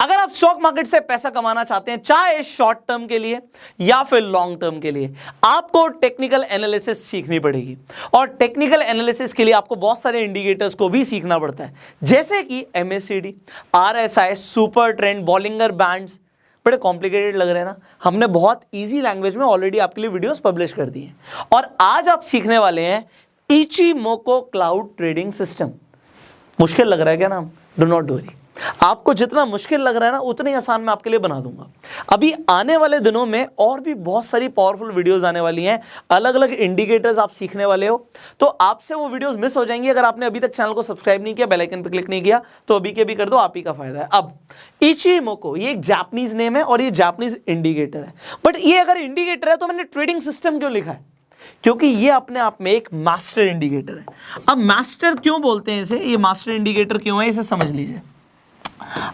अगर आप stock market से पैसा कमाना चाहते हैं, चाहे शॉर्ट टर्म के लिए या फिर लॉन्ग टर्म के लिए, आपको टेक्निकल एनालिसिस सीखनी पड़ेगी। और टेक्निकल एनालिसिस के लिए आपको बहुत सारे इंडिकेटर्स को भी सीखना पड़ता है, जैसे कि MACD, RSI, super trend, Bollinger bands. बड़े कॉम्प्लिकेटेड लग रहे हैं ना? हमने बहुत ईजी लैंग्वेज में ऑलरेडी आपके लिए वीडियोस पब्लिश कर दी हैं। और आज आप सीखने वाले हैं इचिमोको क्लाउड ट्रेडिंग सिस्टम। मुश्किल लग रहा है क्या नाम? डू नॉट वरी, आपको जितना मुश्किल लग रहा है ना उतनी आसान मैं आपके लिए बना दूंगा। अभी आने वाले दिनों में और भी बहुत सारी पावरफुल वीडियोस आने वाली हैं, अलग अलग इंडिकेटर्स आप सीखने वाले हो, तो आपसे वो वीडियोस मिस हो जाएंगी अगर आपने अभी तक चैनल को सब्सक्राइब नहीं किया, बेल आइकन पर क्लिक नहीं किया, तो अभी के भी कर दो, आप ही का फायदा है। अब इचिमोको ये एक जापानीज नेम है और ये जापानीज इंडिकेटर है, बट ये अगर इंडिकेटर है तो मैंने ट्रेडिंग सिस्टम क्यों लिखा है? क्योंकि ये अपने आप में एक मास्टर इंडिकेटर है। अब मास्टर क्यों बोलते हैं इसे, ये मास्टर इंडिकेटर क्यों है, इसे समझ लीजिए।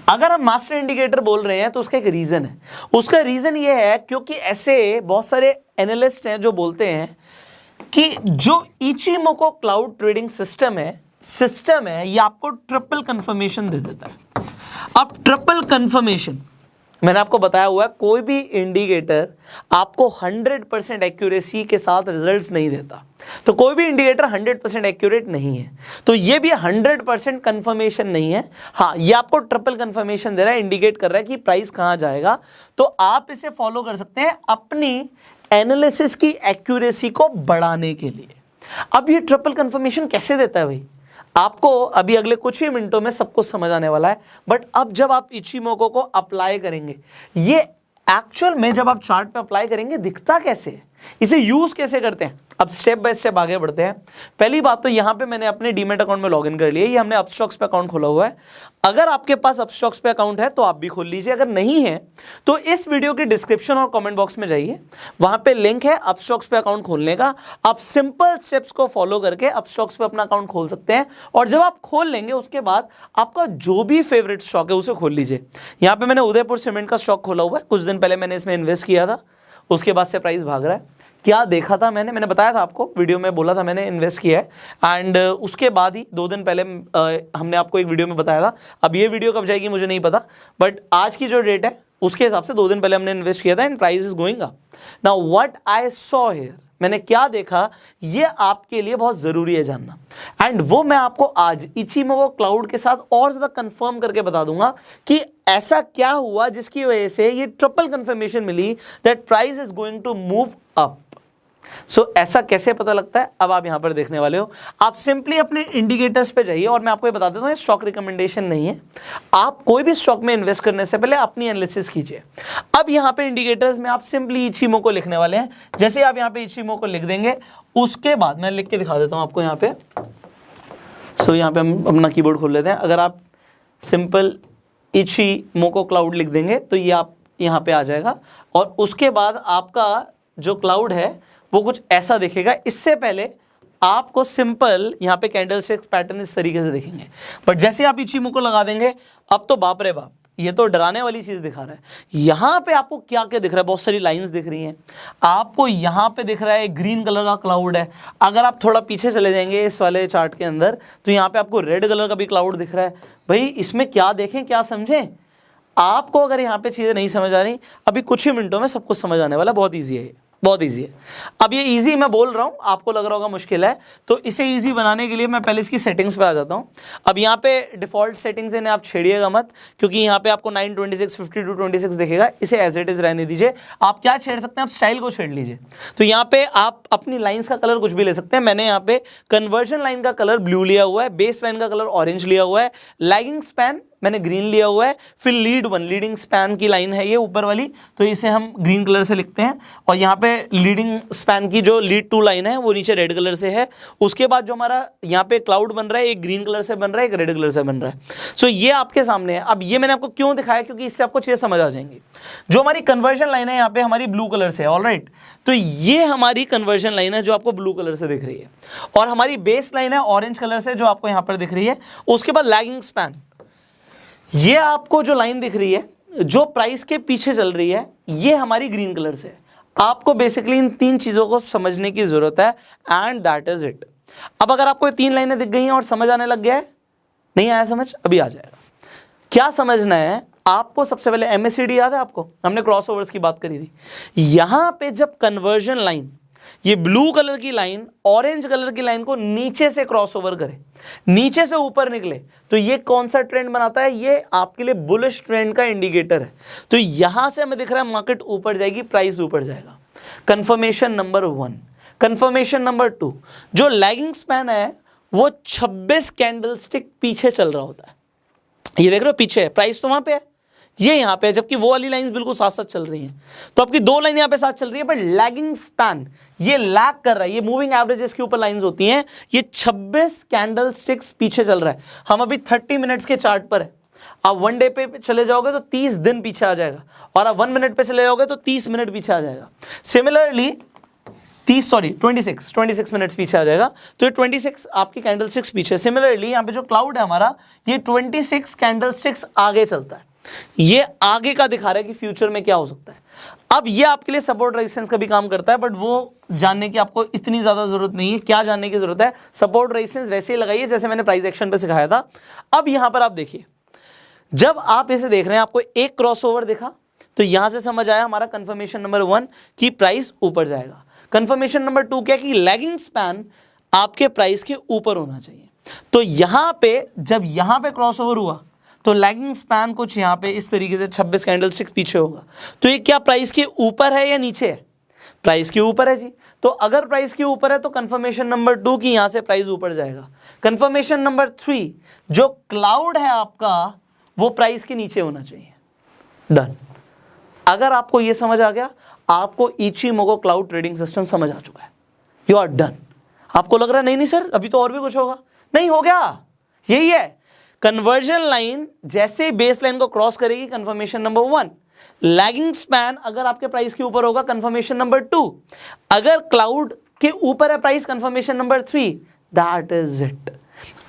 अगर हम मास्टर इंडिकेटर बोल रहे हैं तो उसका एक रीजन है। उसका रीजन ये है क्योंकि ऐसे बहुत सारे एनालिस्ट हैं जो बोलते हैं कि जो इचिमोको क्लाउड ट्रेडिंग सिस्टम है ये आपको ट्रिपल कंफर्मेशन दे देता है। अब ट्रिपल कंफर्मेशन मैंने आपको बताया हुआ है, कोई भी इंडिकेटर आपको 100% एक्यूरेसी के साथ रिजल्ट्स नहीं देता। तो कोई भी इंडिकेटर 100% एक्यूरेट नहीं है, तो ये भी 100% कंफर्मेशन नहीं है। हाँ, ये आपको ट्रिपल कंफर्मेशन दे रहा है, इंडिकेट कर रहा है कि प्राइस कहाँ जाएगा। तो आप इसे फॉलो कर सकते हैं अपनी एनालिसिस की एक्यूरेसी को बढ़ाने के लिए। अब ये ट्रिपल कंफर्मेशन कैसे देता है भाई? आपको अभी अगले कुछ ही मिनटों में सब कुछ समझ आने वाला है, बट अब जब आप इचिमोको को अप्लाई करेंगे, ये एक्चुअल में जब आप चार्ट पे अप्लाई करेंगे दिखता कैसे है, इसे यूज कैसे करते हैं, अब स्टेप बाय स्टेप आगे बढ़ते हैं। पहली बात तो यहाँ पे मैंने अपने डीमैट अकाउंट में लॉगिन कर लिया, ये हमने अपस्टॉक्स पे अकाउंट खोला हुआ है। अगर आपके पास अपस्टॉक्स पे अकाउंट है तो आप भी खोल लीजिए, अगर नहीं है तो इस वीडियो के डिस्क्रिप्शन और कमेंट बॉक्स में जाइए, वहां पे लिंक है अपस्टॉक्स पे अकाउंट खोलने का। आप सिंपल स्टेप्स को फॉलो करके अपस्टॉक्स पे अपना अकाउंट खोल सकते हैं। और जब आप खोल लेंगे उसके बाद आपका जो भी फेवरेट स्टॉक है उसे खोल लीजिए। यहाँ पे मैंने उदयपुर सीमेंट का स्टॉक खोला हुआ है, कुछ दिन पहले मैंने इसमें इन्वेस्ट किया था, उसके बाद से प्राइस भाग रहा है। क्या देखा था मैंने बताया था आपको, वीडियो में बोला था मैंने इन्वेस्ट किया है, एंड उसके बाद ही 2 दिन पहले हमने आपको एक वीडियो में बताया था। अब ये वीडियो कब जाएगी मुझे नहीं पता, बट आज की जो डेट है उसके हिसाब से 2 दिन पहले हमने इन्वेस्ट किया था and price is going up. Now what I saw here, मैंने क्या देखा, ये आपके लिए बहुत जरूरी है जानना, एंड वो मैं आपको आज इचिमोको क्लाउड के साथ और ज्यादा कंफर्म करके बता दूंगा कि ऐसा क्या हुआ जिसकी वजह से ये ट्रिपल कंफर्मेशन मिली that price is going to move up. So ऐसा कैसे पता लगता है, अब आप यहां पर देखने वाले हो। आप सिंपली अपने इंडिकेटर्स पे जाइए, और मैं आपको ये बता देता हूं स्टॉक रिकमेंडेशन नहीं है, आप कोई भी स्टॉक में इन्वेस्ट करने से पहले अपनी एनालिसिस कीजिए। अब यहां पे इंडिकेटर्स में आप सिंपली इचिमोको लिखने वाले हैं। जैसे आप यहां पे इचिमोको लिख देंगे, उसके बाद मैं लिख के दिखा देता हूं आपको यहाँ पे। सो यहाँ पे हम अपना कीबोर्ड खोल लेते हैं। अगर आप सिंपल इचिमोको क्लाउड लिख देंगे तो ये आप यहाँ पे आ जाएगा, और उसके बाद आपका जो क्लाउड है वो कुछ ऐसा दिखेगा। इससे पहले आपको सिंपल यहाँ पे कैंडलस्टिक पैटर्न इस तरीके से दिखेंगे, बट जैसे आप इचिमोको लगा देंगे, अब तो बाप रे बाप, ये तो डराने वाली चीज दिखा रहा है। यहाँ पे आपको क्या क्या दिख रहा है, बहुत सारी लाइंस दिख रही हैं आपको। यहाँ पे दिख रहा है ग्रीन कलर का क्लाउड है। अगर आप थोड़ा पीछे चले जाएंगे इस वाले चार्ट के अंदर, तो यहाँ पे आपको रेड कलर का भी क्लाउड दिख रहा है। भाई इसमें क्या देखें क्या समझें, आपको अगर यहाँ पे चीजें नहीं समझ आ रही, अभी कुछ ही मिनटों में सब कुछ समझ आने वाला, बहुत ईजी है, बहुत इजी है। अब ये इजी मैं बोल रहा हूँ, आपको लग रहा होगा मुश्किल है, तो इसे इजी बनाने के लिए मैं पहले इसकी सेटिंग्स पे आ जाता हूँ। अब यहाँ पे डिफॉल्ट सेटिंग्स इन्हें आप छेड़िएगा मत, क्योंकि यहाँ पे आपको 926 5226 दिखेगा, इसे एज इट इज रहने दीजिए। आप क्या छेड़ सकते हैं, आप स्टाइल को छेड़ लीजिए। तो यहाँ पे आप अपनी लाइंस का कलर कुछ भी ले सकते हैं। मैंने यहाँ पे कन्वर्जन लाइन का कलर ब्लू लिया हुआ है, बेस लाइन का कलर ऑरेंज लिया हुआ है, लैगिंग स्पैन मैंने ग्रीन लिया हुआ है, फिर लीडिंग स्पैन की लाइन है ये ऊपर वाली, तो इसे हम ग्रीन कलर से लिखते हैं। और यहाँ पे लीडिंग स्पैन की जो लीड टू लाइन है वो नीचे रेड कलर से है। उसके बाद जो हमारा यहाँ पे क्लाउड बन रहा है, एक ग्रीन कलर से बन रहा है, एक रेड कलर से बन रहा है। सो ये आपके सामने है। अब ये मैंने आपको क्यों दिखाया, क्योंकि इससे आपको चीजें समझ आ जाएंगी। जो हमारी कन्वर्जन लाइन है यहाँ पे हमारी ब्लू कलर से है, ऑलराइट, तो ये हमारी कन्वर्जन लाइन है जो आपको ब्लू कलर से दिख रही है, और हमारी बेस लाइन है ऑरेंज कलर से जो आपको यहाँ पर दिख रही है। उसके बाद लैगिंग स्पैन, ये आपको जो लाइन दिख रही है जो प्राइस के पीछे चल रही है, ये हमारी ग्रीन कलर से है। आपको बेसिकली इन 3 चीजों को समझने की जरूरत है, एंड दैट इज इट। अब अगर आपको ये 3 लाइनें दिख गई हैं और समझ आने लग गया है, नहीं आया समझ, अभी आ जाएगा। क्या समझना है, आपको सबसे पहले MACD याद है आपको, हमने क्रॉसओवर्स की बात करी थी। यहां पे जब कन्वर्जन लाइन, ये ब्लू कलर की लाइन ऑरेंज कलर की लाइन को नीचे से क्रॉसओवर करे, नीचे से ऊपर निकले, तो ये कौन सा ट्रेंड बनाता है? ये आपके लिए बुलिश ट्रेंड का इंडिकेटर है। तो यहां से हमें दिख रहा है मार्केट ऊपर जाएगी, प्राइस ऊपर जाएगा। Confirmation number 1। कंफर्मेशन नंबर 2, जो लैगिंग स्पैन है वो 26 कैंडलस्टिक पीछे चल रहा होता है। ये देख रहे हो पीछे है, प्राइस तो वहां पे है, ये यहां पे है, जबकि वो वाली लाइंस बिल्कुल साथ साथ चल रही हैं। तो आपकी दो लाइन यहां पे साथ चल रही है, बट लैगिंग स्पैन ये लैग कर रहा है। ये मूविंग एवरेजेस के ऊपर लाइंस होती हैं, ये 26 कैंडलस्टिक्स पीछे चल रहा है। हम अभी 30 मिनट्स के चार्ट पर है। आप 1 डे पे चले जाओगे तो 30 दिन पीछे आ जाएगा, और आप 1 मिनट पे चले जाओगे तो 30 मिनट पीछे आ जाएगा। सिमिलरली 26 मिनट्स पीछे आ जाएगा। तो ये 26 आपकी कैंडलस्टिक्स पीछे। सिमिलरली यहाँ पे जो क्लाउड है हमारा, ये 26 कैंडलस्टिक्स आगे चलता है। ये आगे का दिखा रहा है कि फ्यूचर में क्या हो सकता है। अब ये आपके लिए सपोर्ट रेजिस्टेंस का भी काम करता है, बट वो जानने की आपको इतनी ज्यादा जरूरत नहीं है। क्या जानने की जरूरत है? सपोर्ट रेजिस्टेंस वैसे ही लगाइए जैसे मैंने प्राइस एक्शन पे सिखाया था। अब यहां पर आप देखिए, जब आप इसे देख रहे हैं, आपको एक क्रॉसओवर दिखा, तो यहां से समझ आया हमारा कंफर्मेशन नंबर 1 कि प्राइस ऊपर जाएगा। कंफर्मेशन नंबर 2 क्या कि लैगिंग स्पैन आपके प्राइस के ऊपर होना चाहिए। तो यहां पे जब यहां पे क्रॉसओवर हुआ तो लैगिंग स्पैन कुछ यहां पे इस तरीके से 26 कैंडलस्टिक पीछे होगा। तो ये क्या प्राइस के ऊपर है या नीचे है? प्राइस के ऊपर है जी। तो अगर प्राइस के ऊपर है तो कंफर्मेशन नंबर 2 की यहां से प्राइस ऊपर जाएगा। कंफर्मेशन नंबर 3, जो क्लाउड है आपका वो प्राइस के नीचे होना चाहिए। डन। अगर आपको यह समझ आ गया, आपको इचिमोगो क्लाउड ट्रेडिंग सिस्टम समझ आ चुका है। You are done. आपको लग रहा है नहीं सर अभी तो और भी कुछ होगा? नहीं, हो गया, यही है। कन्वर्जन लाइन जैसे बेस लाइन को क्रॉस करेगी, कंफर्मेशन नंबर 1। लैगिंग स्पैन अगर आपके प्राइस के ऊपर होगा, कंफर्मेशन नंबर 2। अगर क्लाउड के ऊपर है price, confirmation number 3। That is it.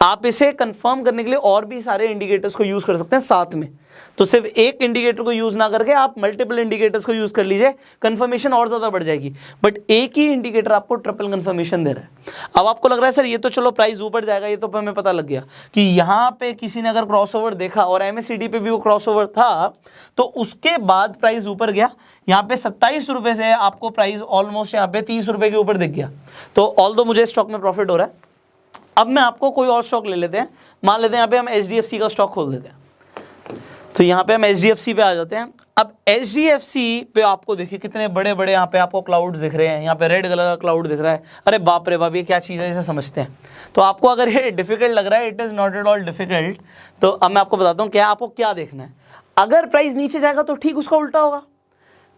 आप इसे कंफर्म करने के लिए और भी सारे इंडिकेटर्स को यूज कर सकते हैं साथ में। तो सिर्फ एक इंडिकेटर को यूज ना करके आप मल्टीपल इंडिकेटर्स को यूज कर लीजिए, कंफर्मेशन और ज्यादा बढ़ जाएगी। बट एक ही इंडिकेटर आपको ट्रिपल कंफर्मेशन दे रहा है। अब आपको लग रहा है सर ये तो चलो प्राइस ऊपर जाएगा, ये तो हमें पता लग गया कि यहां पे किसी ने अगर क्रॉसओवर देखा और MACD पे भी वो क्रॉसओवर था, तो उसके बाद प्राइस ऊपर गया। यहाँ पे 27 रुपए से आपको प्राइस ऑलमोस्ट यहाँ पे 30 रुपए के ऊपर दिख गया। तो ऑल्दो मुझे स्टॉक में प्रॉफिट हो रहा है। अब मैं आपको कोई और स्टॉक ले लेते हैं, मान लेते हैं यहाँ पे हम HDFC का स्टॉक खोल देते हैं। तो यहाँ पे हम HDFC पे आ जाते हैं। अब HDFC पे आपको देखिए कितने बड़े बड़े यहाँ पे आपको क्लाउड्स दिख रहे हैं। यहाँ पे रेड कलर का क्लाउड दिख रहा है। अरे बाप रे बाप, ये क्या चीज़ है, इसे समझते हैं। तो आपको अगर ये डिफिकल्ट लग रहा है, it is not at all difficult. तो अब मैं आपको बताता हूँ क्या आपको क्या देखना है। अगर प्राइस नीचे जाएगा तो ठीक उसका उल्टा होगा।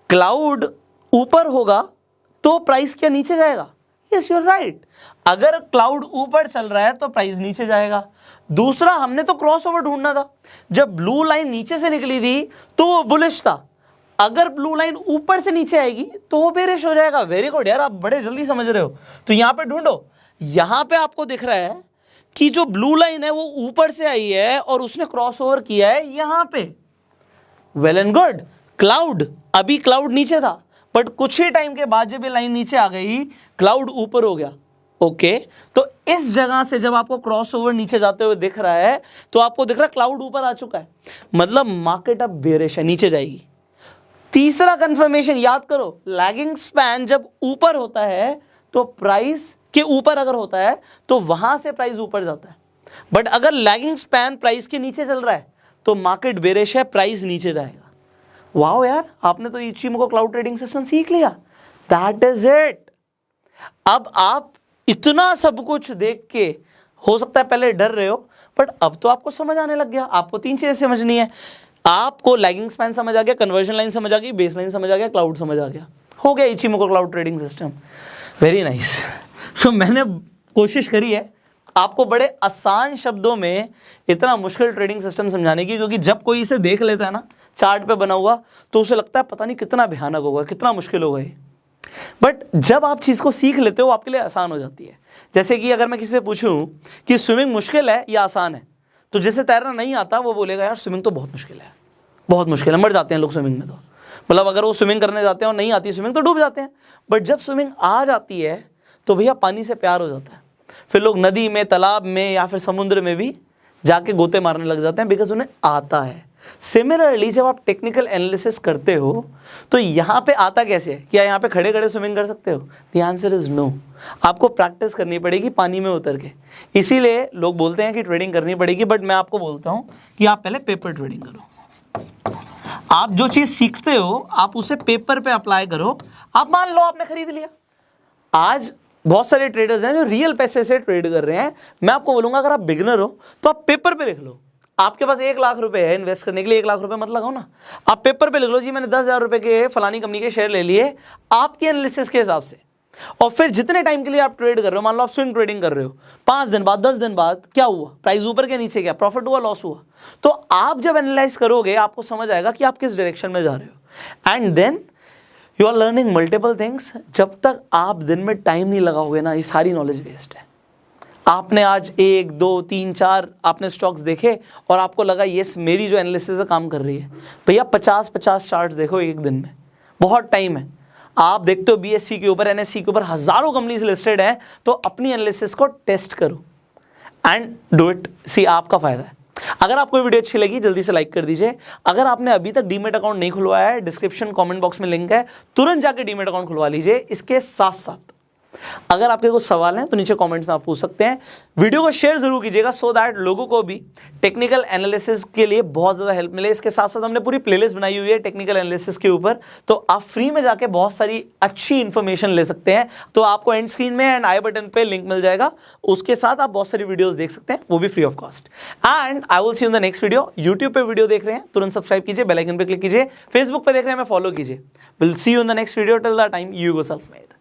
क्लाउड ऊपर होगा तो प्राइस क्या नीचे जाएगा? Yes, you are right. अगर क्लाउड ऊपर चल रहा है तो प्राइस नीचे जाएगा। दूसरा, हमने तो क्रॉसओवर ढूंढना था। जब ब्लू लाइन नीचे से निकली थी तो वो बुलिश था। अगर ब्लू लाइन ऊपर से नीचे आएगी तो वो बेरिश हो जाएगा। वेरी गुड यार, आप बड़े जल्दी समझ रहे हो। तो यहां पे ढूंढो, यहां पे आपको दिख रहा है कि जो ब्लू लाइन है वो ऊपर से आई है और उसने क्रॉसओवर किया है यहां पे। Well and good. क्लाउड, अभी क्लाउड नीचे था, बट कुछ ही टाइम के बाद जब ये लाइन नीचे आ गई, क्लाउड ऊपर हो गया। ओके, तो इस जगह से जब आपको क्रॉसओवर नीचे जाते हुए दिख रहा है तो आपको दिख रहा है क्लाउड ऊपर आ चुका है, मतलब मार्केट अब बेरिश है, नीचे जाएगी। तीसरा कंफर्मेशन याद करो, लैगिंग स्पैन जब ऊपर होता है तो प्राइस के ऊपर अगर होता है तो वहां से प्राइस ऊपर जाता है। बट अगर लैगिंग स्पैन प्राइस के नीचे चल रहा है तो मार्केट बेरिश है, प्राइस नीचे जाएगा। वाओ यार, आपने तो इचिमोगो क्लाउड ट्रेडिंग सिस्टम सीख लिया। That is it. अब आप इतना सब कुछ देख के हो सकता है पहले डर रहे हो, बट अब तो आपको समझ आने लग गया। आपको 3 चीजें समझनी है। आपको लैगिंग स्पैन समझ आ गया, कन्वर्जन लाइन समझ आ गई, बेस लाइन समझ आ गया, क्लाउड समझ आ गया। हो गया Ichimoku cloud trading system. Very nice. So मैंने कोशिश करी है आपको बड़े आसान शब्दों में इतना मुश्किल ट्रेडिंग सिस्टम समझाने की, क्योंकि जब कोई इसे देख लेता है ना चार्ट पे बना हुआ, तो उसे लगता है पता नहीं कितना भयानक होगा, कितना मुश्किल होगा ये। बट जब आप चीज़ को सीख लेते हो आपके लिए आसान हो जाती है। जैसे कि अगर मैं किसी से पूछूं कि स्विमिंग मुश्किल है या आसान है, तो जैसे तैरना नहीं आता वो बोलेगा यार स्विमिंग तो बहुत मुश्किल है, बहुत मुश्किल है, मर जाते हैं लोग स्विमिंग में। तो मतलब अगर वो स्विमिंग करने जाते हैं और नहीं आती स्विमिंग तो डूब जाते हैं। बट जब स्विमिंग आ जाती है तो भैया पानी से प्यार हो जाता है। फिर लोग नदी में, तालाब में या फिर समुद्र में भी जाके गोते मारने लग जाते हैं, बिकॉज उन्हें आता है। सिमिलरली जब आप टेक्निकल एनालिसिस करते हो तो यहाँ पे आता कैसे है? क्या यहाँ पे खड़े खड़े स्विमिंग कर सकते हो? The answer is no. आपको प्रैक्टिस करनी पड़ेगी पानी में उतर के। इसीलिए लोग बोलते हैं कि ट्रेडिंग करनी पड़ेगी, बट मैं आपको बोलता हूँ कि आप पहले पेपर ट्रेडिंग करो। आप जो चीज़ सीखते हो आप उसे पेपर पे अप्लाई करो। आप मान लो आपने खरीद लिया। आज बहुत सारे ट्रेडर्स हैं जो रियल पैसे से ट्रेड कर रहे हैं। मैं आपको बोलूँगा अगर आप बिगिनर हो तो आप पेपर पे लिख लो। आपके पास 1 लाख रुपए है इन्वेस्ट करने के लिए, 1 लाख रुपए मत लगाओ ना, आप पेपर पे लिख लो जी मैंने 10,000 रुपए के फलानी कंपनी के शेयर ले लिए आपके एनालिसिस के हिसाब से। और फिर जितने टाइम के लिए आप ट्रेड कर रहे हो, मान लो आप स्विंग ट्रेडिंग कर रहे हो, 5 दिन बाद 10 दिन बाद क्या हुआ, प्राइस ऊपर के नीचे, क्या प्रॉफिट हुआ लॉस हुआ, तो आप जब एनालाइज करोगे आपको समझ आएगा कि आप किस डायरेक्शन में जा रहे हो। And then you are learning multiple things. जब तक आप दिन में टाइम नहीं लगाओगे ना, ये सारी नॉलेज वेस्ट है। आपने आज 1, 2, 3, 4 आपने स्टॉक्स देखे और आपको लगा यस मेरी जो एनालिसिस है काम कर रही है। भैया 50 चार्ट्स देखो एक दिन में, बहुत टाइम है। आप देखते हो BSE के ऊपर, NSE के ऊपर हजारों कंपनीज लिस्टेड हैं, तो अपनी एनालिसिस को टेस्ट करो एंड डू इट। सी आपका फायदा है। अगर आपको वीडियो अच्छी लगी जल्दी से लाइक कर दीजिए। अगर आपने अभी तक डीमेट अकाउंट नहीं खुलवाया है, डिस्क्रिप्शन कमेंट बॉक्स में लिंक है, तुरंत जाके डीमेट अकाउंट खुलवा लीजिए। इसके साथ साथ अगर आपके कुछ सवाल हैं तो नीचे कमेंट्स में आप पूछ सकते हैं। वीडियो को शेयर जरूर कीजिएगा सो दैट लोगों को भी टेक्निकल एनालिसिस के लिए बहुत ज़्यादा हेल्प मिले। इसके साथ साथ हमने पूरी प्लेलिस्ट बनाई हुई है टेक्निकल एनालिसिस के ऊपर, तो आप फ्री में जाके बहुत सारी अच्छी इंफॉर्मेशन ले सकते हैं। तो आपको एंड स्क्रीन में एंड आई बटन पे लिंक मिल जाएगा, उसके साथ आप बहुत सारी वीडियोस देख सकते हैं, वो भी free of cost. And I will see you in the next video. YouTube पे वीडियो देख रहे हैं तुरंत सब्सक्राइब कीजिए, बेल आइकन पे क्लिक कीजिए। फेसबुक पे देख रहे हैं मैं फॉलो कीजिए। Will see you in the next video. Till the time you go self made.